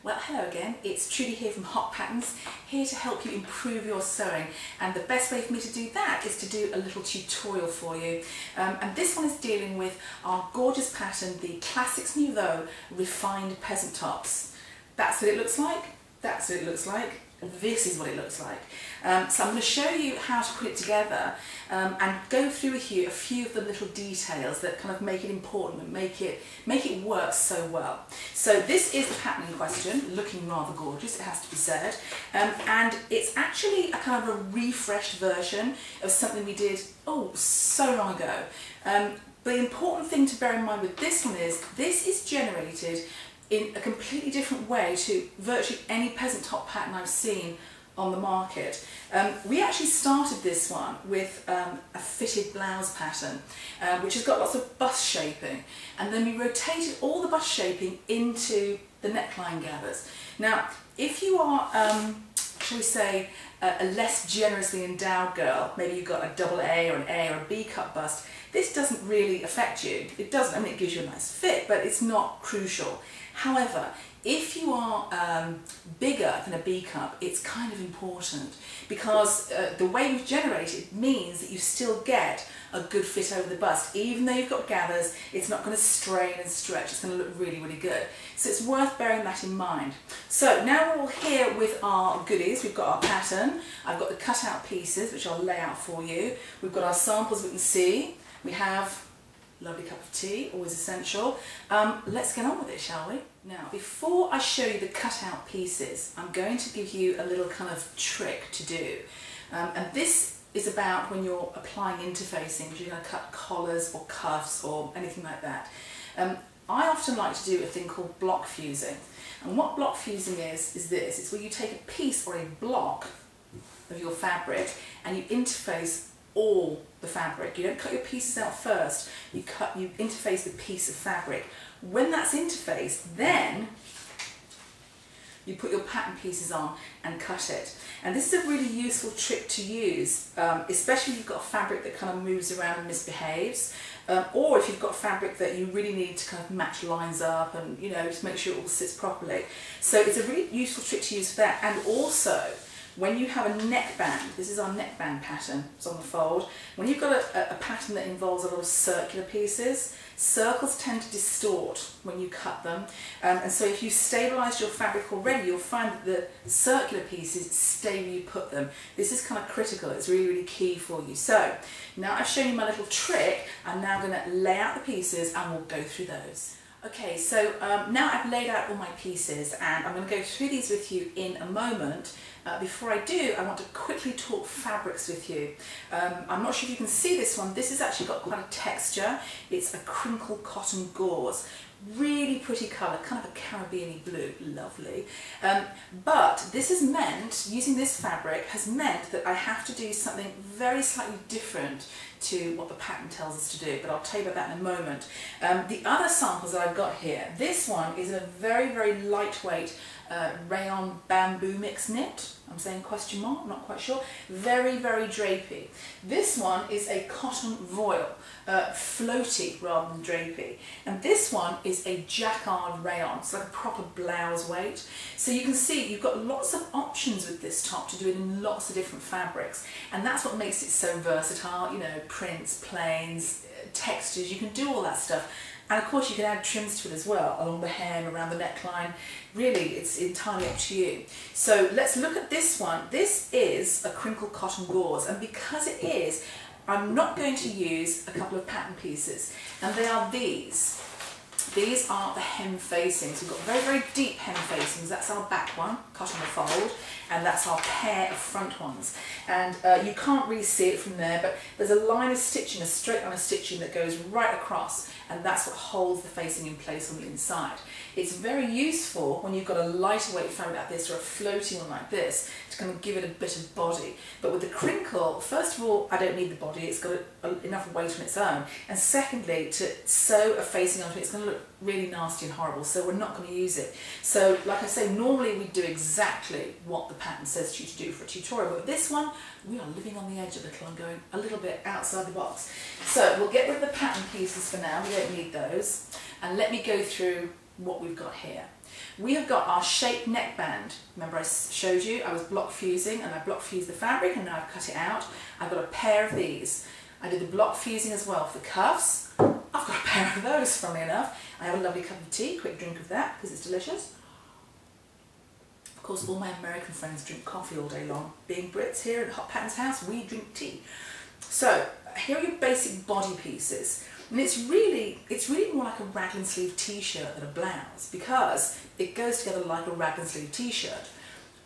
Well, hello again, it's Trudy here from HotPatterns, here to help you improve your sewing, and the best way for me to do that is to do a little tutorial for you. And this one is dealing with our gorgeous pattern, the Classics Nouveau Refined Peasant Tops. That's what it looks like, that's what it looks like, this is what it looks like. So I'm going to show you how to put it together and go through with you a few of the little details that kind of make it important and make it work so well. So this is the pattern in question, looking rather gorgeous, it has to be said, and it's actually a kind of a refreshed version of something we did so long ago. The important thing to bear in mind with this one is this is generated in a completely different way to virtually any peasant top pattern I've seen on the market. We actually started this one with a fitted blouse pattern, which has got lots of bust shaping, and then we rotated all the bust shaping into the neckline gathers. Now, if you are, shall we say, a less generously endowed girl, maybe you've got a double A or an A or a B cut bust, this doesn't really affect you. It doesn't, I mean, it gives you a nice fit, but it's not crucial. However, if you are bigger than a B cup, it's kind of important because the way we've generated means that you still get a good fit over the bust. Even though you've got gathers, it's not going to strain and stretch, it's going to look really, really good. So it's worth bearing that in mind. So now we're all here with our goodies. We've got our pattern, I've got the cut out pieces, which I'll lay out for you. We've got our samples we can see. We have a lovely cup of tea, always essential. Let's get on with it, shall we? Now, before I show you the cut out pieces, I'm going to give you a little kind of trick to do. And this is about when you're applying interfacing, if you're going to cut collars or cuffs or anything like that. I often like to do a thing called block fusing. And what block fusing is this. It's where you take a piece or a block of your fabric and you interface all the fabric. You don't cut your pieces out first, you interface the piece of fabric. When that's interfaced, then you put your pattern pieces on and cut it. And this is a really useful trick to use, especially if you've got a fabric that kind of moves around and misbehaves, or if you've got fabric that you really need to kind of match lines up and, you know, just make sure it all sits properly. So it's a really useful trick to use for that. And also, when you have a neckband, this is our neckband pattern, it's on the fold, when you've got a pattern that involves a lot of circular pieces, circles tend to distort when you cut them, and so if you stabilise your fabric already, you'll find that the circular pieces stay where you put them. This is kind of critical, it's really, really key for you. So, now I've shown you my little trick, I'm now going to lay out the pieces and we'll go through those. Okay, so now I've laid out all my pieces and I'm going to go through these with you in a moment. Before I do, I want to quickly talk fabrics with you. I'm not sure if you can see this one. This has actually got quite a texture. It's a crinkle cotton gauze. Really pretty colour, kind of a Caribbean-y blue, lovely. But this has meant, using this fabric, has meant that I have to do something very slightly different to what the pattern tells us to do, but I'll tell you about that in a moment. The other samples that I've got here, this one is a very, very lightweight rayon bamboo mix knit. I'm saying question mark, I'm not quite sure. Very, very drapey. This one is a cotton voile, floaty rather than drapey. And this one is a jacquard rayon, it's like a proper blouse weight. So you can see you've got lots of options with this top to do it in lots of different fabrics. And that's what makes it so versatile, you know, prints, plains, textures, you can do all that stuff. And of course you can add trims to it as well, along the hem, around the neckline. Really, it's entirely up to you. So let's look at this one. This is a crinkle cotton gauze, and because it is, I'm not going to use a couple of pattern pieces, and they are these. These are the hem facings. We've got very, very deep hem facings. That's our back one, cut on the fold, and that's our pair of front ones. And you can't really see it from there, but there's a line of stitching, a straight line of stitching that goes right across, and that's what holds the facing in place on the inside. It's very useful when you've got a lighter weight fabric like this or a floating one like this to kind of give it a bit of body. But with the crinkle, first of all, I don't need the body, it's got enough weight on its own. And secondly, to sew a facing onto it, it's going to look really nasty and horrible, so we're not going to use it. So, like I say, normally we do exactly what the pattern says to you to do for a tutorial, but with this one, we are living on the edge a little and going a little bit outside the box. So, we'll get rid of the pattern pieces for now, we don't need those. And let me go through what we've got here. We have got our shaped neckband. Remember I showed you I was block fusing, and I block fused the fabric, and now I've cut it out. I've got a pair of these. I did the block fusing as well for the cuffs. I've got a pair of those, funnily enough. I have a lovely cup of tea, quick drink of that because it's delicious. Of course, all my American friends drink coffee all day long. Being Brits here at HotPatterns house, we drink tea. So here are your basic body pieces. And it's really more like a raglan sleeve t-shirt than a blouse, because it goes together like a raglan sleeve t-shirt.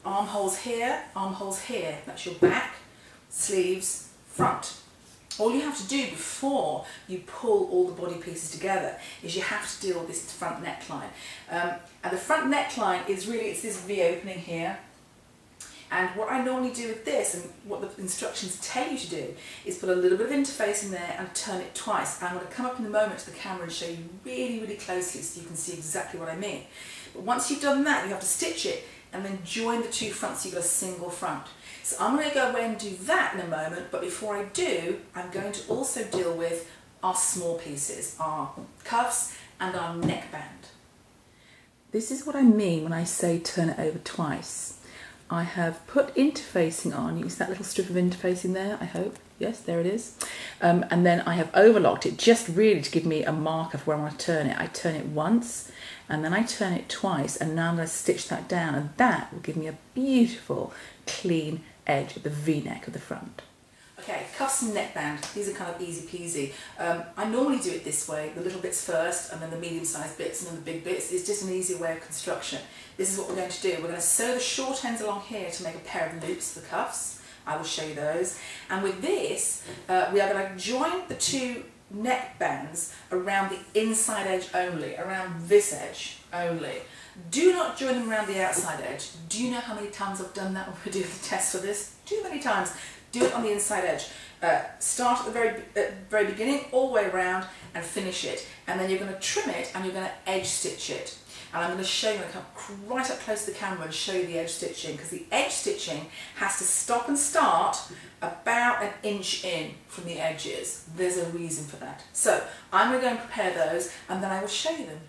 Armholes here, that's your back, sleeves, front. All you have to do before you pull all the body pieces together is you have to deal with this front neckline. And the front neckline is really, it's this V opening here. And what I normally do with this, and what the instructions tell you to do, is put a little bit of interfacing there and turn it twice. I'm going to come up in a moment to the camera and show you really, really closely so you can see exactly what I mean. But once you've done that, you have to stitch it and then join the two fronts so you've got a single front. So I'm going to go away and do that in a moment, but before I do, I'm going to also deal with our small pieces, our cuffs and our neckband. This is what I mean when I say turn it over twice. I have put interfacing on, you can see that little strip of interfacing there, I hope. Yes, there it is. And then I have overlocked it just really to give me a marker for where I want to turn it. I turn it once and then I turn it twice, and now I'm going to stitch that down, and that will give me a beautiful clean edge at the V-neck of the front. Okay, cuffs and neckband, these are kind of easy peasy. I normally do it this way, the little bits first and then the medium-sized bits and then the big bits. It's just an easier way of construction. This is what we're going to do. We're going to sew the short ends along here to make a pair of loops for the cuffs. I will show you those. And with this, we are going to join the two neckbands around the inside edge only, around this edge only. Do not join them around the outside edge. Do you know how many times I've done that when we do the test for this? Too many times. Do it on the inside edge. Start at the very beginning, all the way around, and finish it. And then you're going to trim it and you're going to edge stitch it. And I'm going to show you, I'm going to come right up close to the camera and show you the edge stitching, because the edge stitching has to stop and start about an inch in from the edges. There's a reason for that. So I'm going to go and prepare those, and then I will show you them.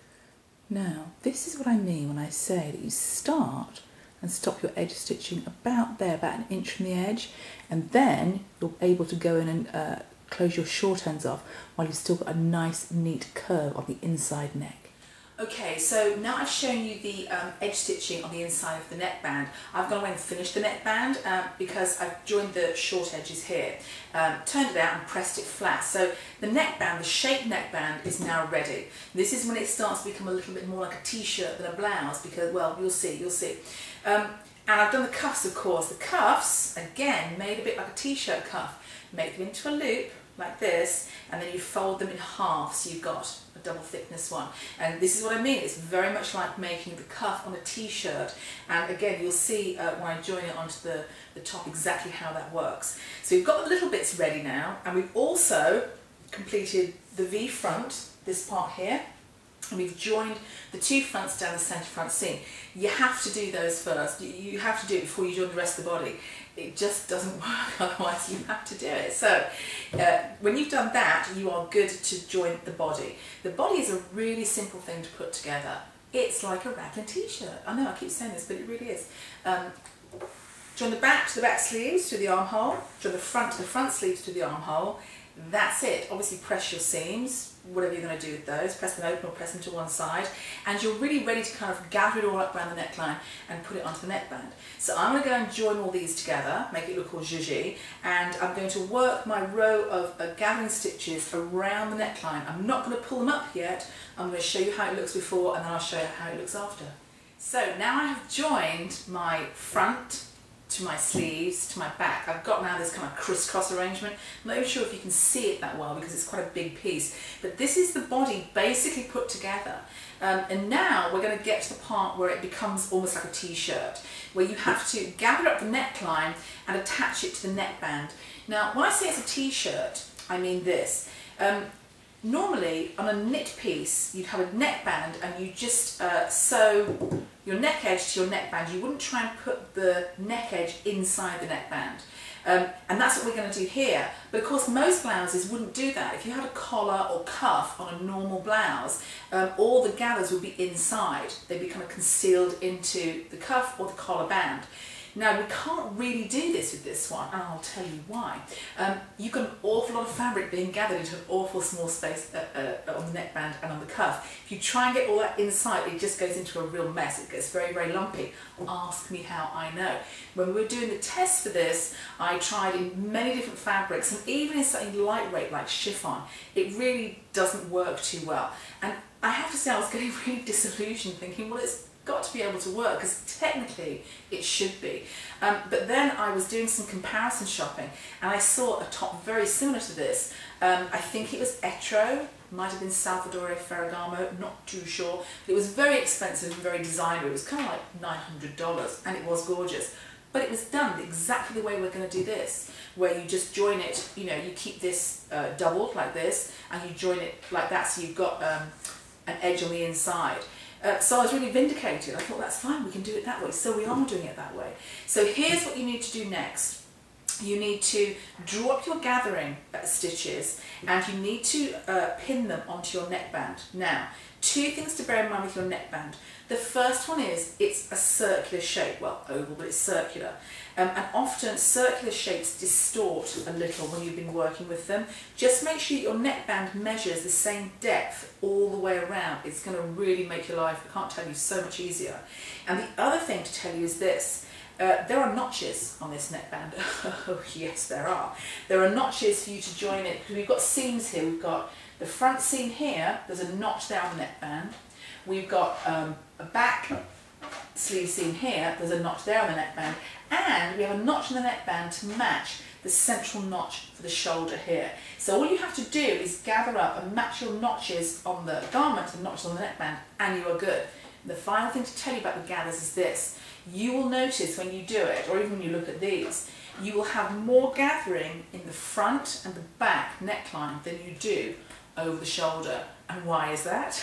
Now, this is what I mean when I say that you start and stop your edge stitching about there, about an inch from the edge, and then you're able to go in and close your short ends off while you've still got a nice neat curve on the inside neck. Okay, so now I've shown you the edge stitching on the inside of the neckband. I've gone away and finished the neckband because I've joined the short edges here, turned it out and pressed it flat. So the neckband, the shaped neckband, is now ready. This is when it starts to become a little bit more like a t-shirt than a blouse, because, well, you'll see. And I've done the cuffs, of course. The cuffs, again, made a bit like a t-shirt cuff. Make them into a loop, like this, and then you fold them in half, so you've got a double thickness one. And this is what I mean, it's very much like making the cuff on a t-shirt, and again you'll see when I join it onto the top exactly how that works. So we've got the little bits ready now, and we've also completed the V front, this part here, and we've joined the two fronts down the centre front seam. You have to do those first, you have to do it before you join the rest of the body. It just doesn't work, otherwise you have to do it. So when you've done that, you are good to join the body. The body is a really simple thing to put together. It's like a raglan t-shirt. I know I keep saying this, but it really is. Join the back to the back sleeves through the armhole, join the front to the front sleeves through the armhole. That's it. Obviously press your seams, whatever you're going to do with those, press them open or press them to one side, and you're really ready to kind of gather it all up around the neckline and put it onto the neckband. So I'm going to go and join all these together, make it look all zhuzhy, and I'm going to work my row of gathering stitches around the neckline. I'm not going to pull them up yet, I'm going to show you how it looks before and then I'll show you how it looks after. So now I have joined my front to my sleeves, to my back. I've got now this kind of crisscross arrangement. I'm not even sure if you can see it that well because it's quite a big piece. But this is the body basically put together. And now we're going to get to the part where it becomes almost like a t-shirt, where you have to gather up the neckline and attach it to the neckband. Now, when I say it's a t-shirt, I mean this. Normally, on a knit piece, you'd have a neckband and you just sew your neck edge to your neckband. You wouldn't try and put the neck edge inside the neckband. And that's what we're going to do here. But of course most blouses wouldn't do that. If you had a collar or cuff on a normal blouse, all the gathers would be inside. They'd be kind of concealed into the cuff or the collar band. Now we can't really do this with this one, and I'll tell you why. You've got an awful lot of fabric being gathered into an awful small space on the neckband and on the cuff. If you try and get all that inside, it just goes into a real mess. It gets very, very lumpy. Ask me how I know. When we were doing the test for this, I tried in many different fabrics, and even in something lightweight like chiffon, it really doesn't work too well. And I have to say I was getting really disillusioned, thinking, well, it's got to be able to work, because technically it should be. But then I was doing some comparison shopping and I saw a top very similar to this. I think it was Etro, might have been Salvador Ferragamo, not too sure. But it was very expensive and very designer. It was kind of like $900 and it was gorgeous. But it was done exactly the way we're going to do this, where you just join it, you know, you keep this doubled like this and you join it like that, so you've got an edge on the inside. So I was really vindicated. I thought, that's fine, we can do it that way. So we are doing it that way. So here's what you need to do next. You need to draw up your gathering stitches and you need to pin them onto your neckband. Now, two things to bear in mind with your neckband. The first one is it's a circular shape, well, oval, but it's circular. And often circular shapes distort a little when you've been working with them. Just make sure your neckband measures the same depth all the way around. It's going to really make your life, I can't tell you, so much easier. And the other thing to tell you is this. There are notches on this neckband. Oh yes, there are. There are notches for you to join it. We've got seams here. We've got the front seam here. There's a notch there on the neckband. We've got a back sleeve seam here. There's a notch there on the neckband. And we have a notch in the neckband to match the central notch for the shoulder here. So all you have to do is gather up and match your notches on the garment and notches on the neckband, and you are good. And the final thing to tell you about the gathers is this. You will notice when you do it, or even when you look at these, you will have more gathering in the front and the back neckline than you do over the shoulder. And why is that?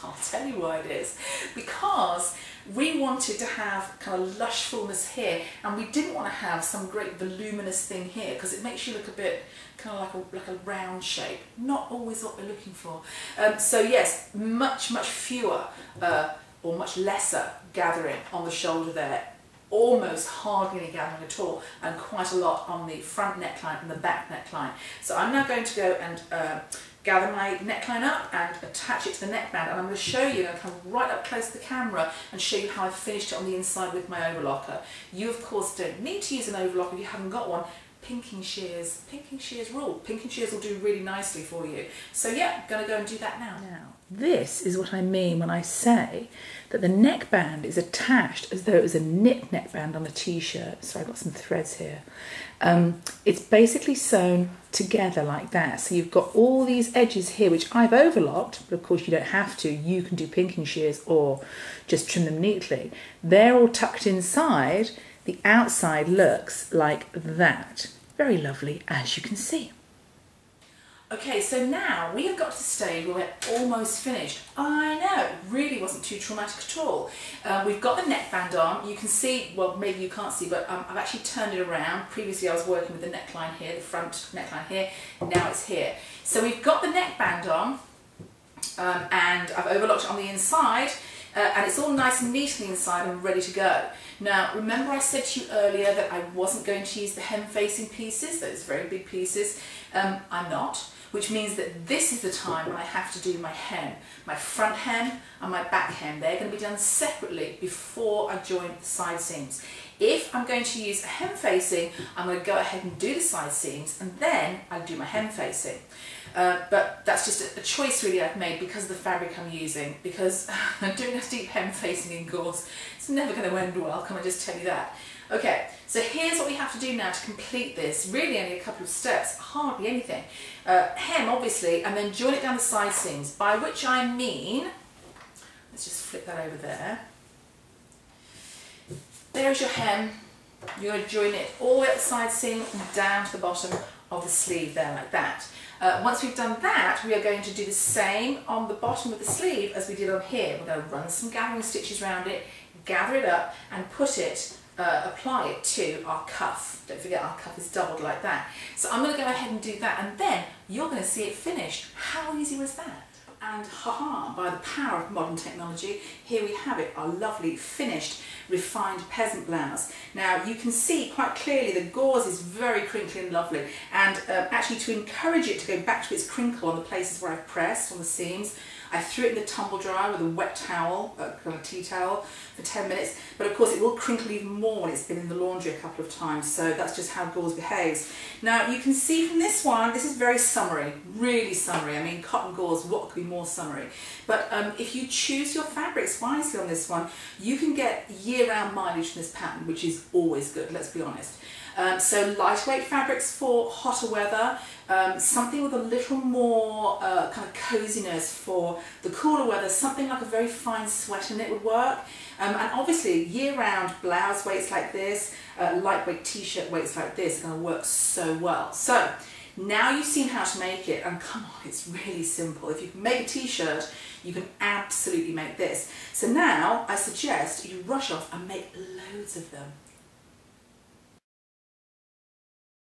I'll tell you why it is. Because we wanted to have kind of lush fullness here, and we didn't want to have some great voluminous thing here, because it makes you look a bit kind of like a round shape. Not always what we're looking for. So yes, much fewer or much lesser gathering on the shoulder there. Almost hardly any gathering at all, and quite a lot on the front neckline and the back neckline. So I'm now going to go and gather my neckline up and attach it to the neckband, and I'm going to show you, and come right up close to the camera and show you how I finished it on the inside with my overlocker. You of course don't need to use an overlocker if you haven't got one. Pinking shears rule. Pinking shears will do really nicely for you. So yeah, I'm going to go and do that now. This is what I mean when I say that the neckband is attached as though it was a knit neckband on a t-shirt. So I've got some threads here. It's basically sewn together like that. So you've got all these edges here, which I've overlocked, but of course you don't have to. You can do pinking shears or just trim them neatly. They're all tucked inside. The outside looks like that. Very lovely, as you can see. Okay, so now we have got to the stage where we're almost finished. I know, it really wasn't too traumatic at all. We've got the neckband on. You can see, well, maybe you can't see, but I've actually turned it around. Previously I was working with the neckline here, the front neckline here. Now it's here. So we've got the neckband on, and I've overlocked it on the inside, and it's all nice and neat on the inside and ready to go. Now, remember I said to you earlier that I wasn't going to use the hem-facing pieces, those very big pieces. I'm not, which means that this is the time when I have to do my hem. My front hem and my back hem, they're going to be done separately before I join the side seams. If I'm going to use a hem facing, I'm going to go ahead and do the side seams, and then I'll do my hem facing. But that's just a choice really I've made because of the fabric I'm using, because doing a deep hem facing in gauze, it's never going to end well, can I just tell you that. Okay, so here's what we have to do now to complete this. Really only a couple of steps, hardly anything. Hem obviously, and then join it down the side seams, by which I mean, let's just flip that over there. There's your hem. You're going to join it all the way up the side seam and down to the bottom of the sleeve there, like that. Once we've done that, we are going to do the same on the bottom of the sleeve as we did on here. We're going to run some gathering stitches around it, gather it up and put it apply it to our cuff. Don't forget our cuff is doubled like that. So I'm going to go ahead and do that, and then you're going to see it finished. How easy was that? And haha, by the power of modern technology, here we have it, our lovely finished refined peasant blouse. Now you can see quite clearly the gauze is very crinkly and lovely, and actually to encourage it to go back to its crinkle on the places where I've pressed on the seams, I threw it in the tumble dryer with a wet towel, a kind of tea towel, for 10 minutes, but of course it will crinkle even more when it's been in the laundry a couple of times, so that's just how gauze behaves. Now you can see from this one, this is very summery, really summery. I mean, cotton gauze, what could be more summery? But if you choose your fabrics wisely on this one, you can get year-round mileage from this pattern, which is always good, let's be honest. So lightweight fabrics for hotter weather, something with a little more kind of coziness for the cooler weather, something like a very fine sweater knit would work. And obviously year-round blouse weights like this, lightweight t-shirt weights like this are going to work so well. So now you've seen how to make it, and come on, it's really simple. If you can make a t-shirt, you can absolutely make this. So now I suggest you rush off and make loads of them.